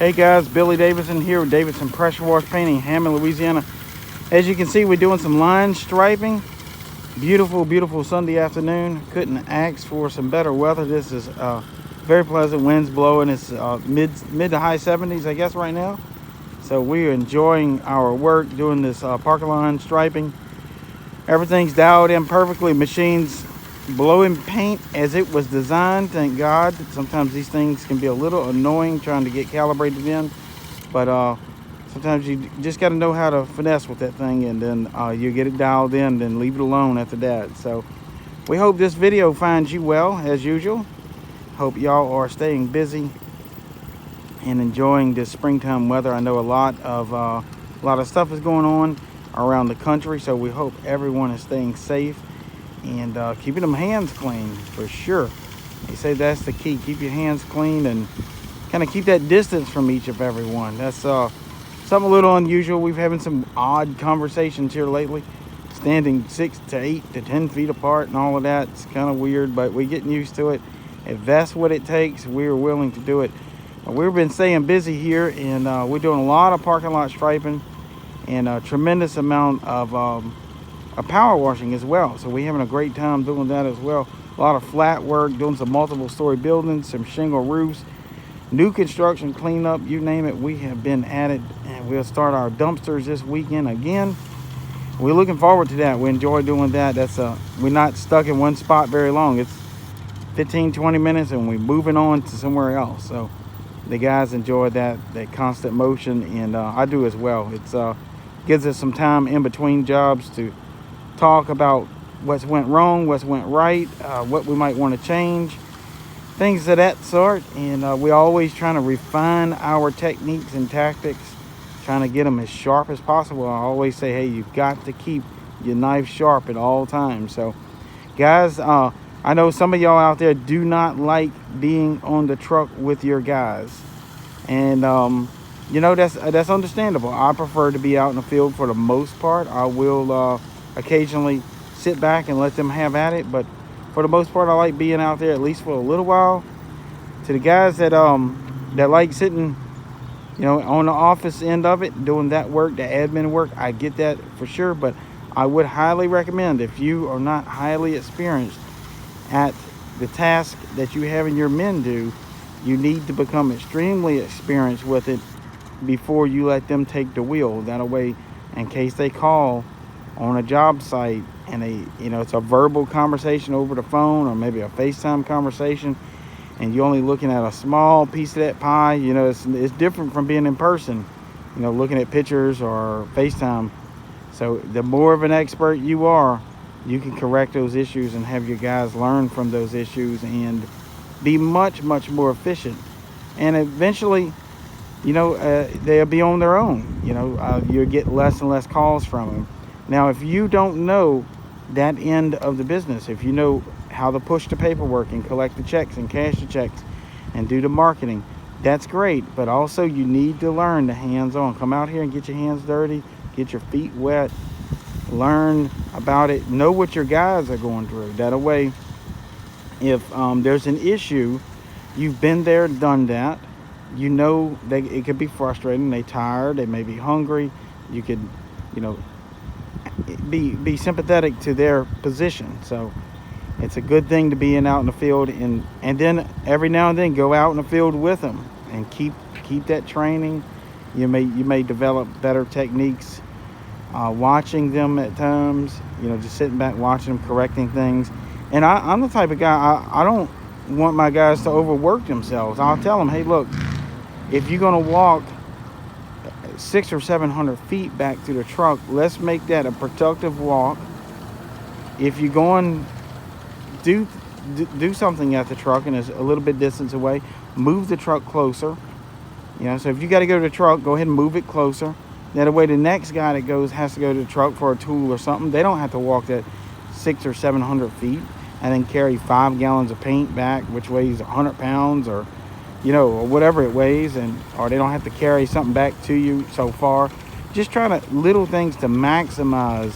Hey guys, Billy Davidson here with Davidson Pressure Wash Painting, Hammond, Louisiana. As you can see, we're doing some line striping. Beautiful, beautiful Sunday afternoon. Couldn't ask for some better weather. This is very pleasant. Winds blowing. It's mid to high 70s, I guess, right now. So we're enjoying our work doing this parking line striping. Everything's dialed in perfectly. Machines blowing paint as it was designed, thank God. Sometimes these things can be a little annoying trying to get calibrated in, but sometimes you just got to know how to finesse with that thing, and then you get it dialed in, then leave it alone after that. So we hope this video finds you well, as usual. Hope y'all are staying busy and enjoying this springtime weather. I know a lot of stuff is going on around the country, so we hope everyone is staying safe and keeping them hands clean for sure. They say that's the key. Keep your hands clean and kind of keep that distance from each of everyone. That's something a little unusual. We've having some odd conversations here lately, standing 6 to 8 to 10 feet apart and all of that. It's kind of weird, but we're getting used to it. If that's what it takes, we're willing to do it. We've been staying busy here, and we're doing a lot of parking lot striping and a tremendous amount of power washing as well. So we're having a great time doing that as well. A lot of flat work, doing some multiple story buildings, some shingle roofs, new construction, cleanup, you name it. We have been at it, and we'll start our dumpsters this weekend again. We're looking forward to that. We enjoy doing that. We're not stuck in one spot very long. It's 15-20 minutes and we're moving on to somewhere else. So the guys enjoy that constant motion, and I do as well. It's gives us some time in between jobs to talk about what's went wrong, what's went right, what we might want to change, things of that sort. And we're always trying to refine our techniques and tactics, trying to get them as sharp as possible. I always say, hey, you've got to keep your knife sharp at all times. So guys, I know some of y'all out there do not like being on the truck with your guys, and you know, that's understandable. I prefer to be out in the field for the most part. I will occasionally sit back and let them have at it, but for the most part, I like being out there at least for a little while. To the guys that like sitting, you know, on the office end of it, doing that work, the admin work, I get that for sure. But I would highly recommend, if you are not highly experienced at the task that you have your men do, you need to become extremely experienced with it before you let them take the wheel. That way, in case they call on a job site and it's a verbal conversation over the phone, or maybe a FaceTime conversation, and you're only looking at a small piece of that pie, you know, it's different from being in person, you know, looking at pictures or FaceTime. So the more of an expert you are, you can correct those issues and have your guys learn from those issues and be much, much more efficient. And eventually, you know, they'll be on their own. You know, you'll get less and less calls from them. Now, if you don't know that end of the business, if you know how to push the paperwork and collect the checks and cash the checks and do the marketing, that's great. But also, you need to learn the hands-on. Come out here and get your hands dirty, get your feet wet, learn about it, know what your guys are going through. That way, if there's an issue, you've been there, done that. You know, it could be frustrating. They tired, they may be hungry. You could, you know, be sympathetic to their position. So it's a good thing to be out in the field, and then every now and then go out in the field with them and keep that training. You may develop better techniques watching them at times, you know, just sitting back watching them, correcting things. And I'm the type of guy, I don't want my guys to overwork themselves. I'll tell them, hey, look, if you're going to walk 600 or 700 feet back to the truck, let's make that a productive walk. If you're going do something at the truck and it's a little bit distance away, move the truck closer. You know, so if you got to go to the truck, go ahead and move it closer. That way the next guy that has to go to the truck for a tool or something, they don't have to walk that 600 or 700 feet and then carry 5 gallons of paint back, which weighs 100 pounds or, you know, or whatever it weighs, or they don't have to carry something back to you so far. Just trying to little things to maximize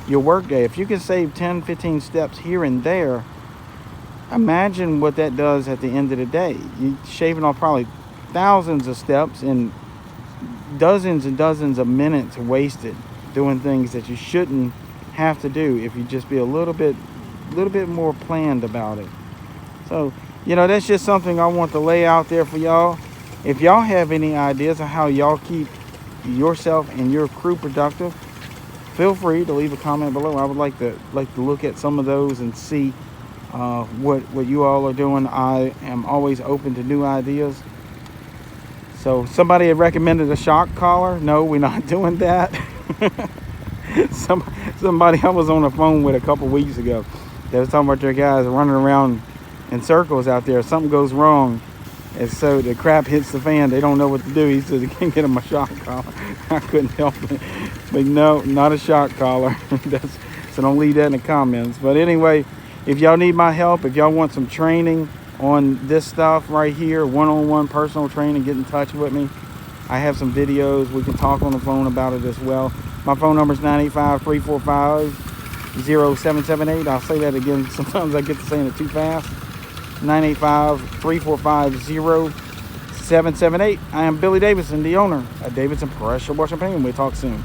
your workday. If you can save 10-15 steps here and there, imagine what that does at the end of the day. You're shaving off probably thousands of steps and dozens and dozens of minutes wasted doing things that you shouldn't have to do if you just be a little bit more planned about it. So, you know, that's just something I want to lay out there for y'all. If y'all have any ideas of how y'all keep yourself and your crew productive, feel free to leave a comment below. I would like to look at some of those and see what you all are doing. I am always open to new ideas. So somebody had recommended a shock collar. No, we're not doing that. Somebody I was on the phone with a couple weeks ago, they was talking about their guys running around in circles out there. Something goes wrong, and so the crap hits the fan. They don't know what to do. He says he can't get him a shock collar. I couldn't help it. But no, not a shock collar. So don't leave that in the comments. But anyway, if y'all need my help, if y'all want some training on this stuff right here, one-on-one personal training, get in touch with me. I have some videos. We can talk on the phone about it as well. My phone number is 985-345-0778. I'll say that again. Sometimes I get to saying it too fast. 985-345-0778. I am Billy Davidson, the owner of Davidson Pressure Washing Painting. We'll talk soon.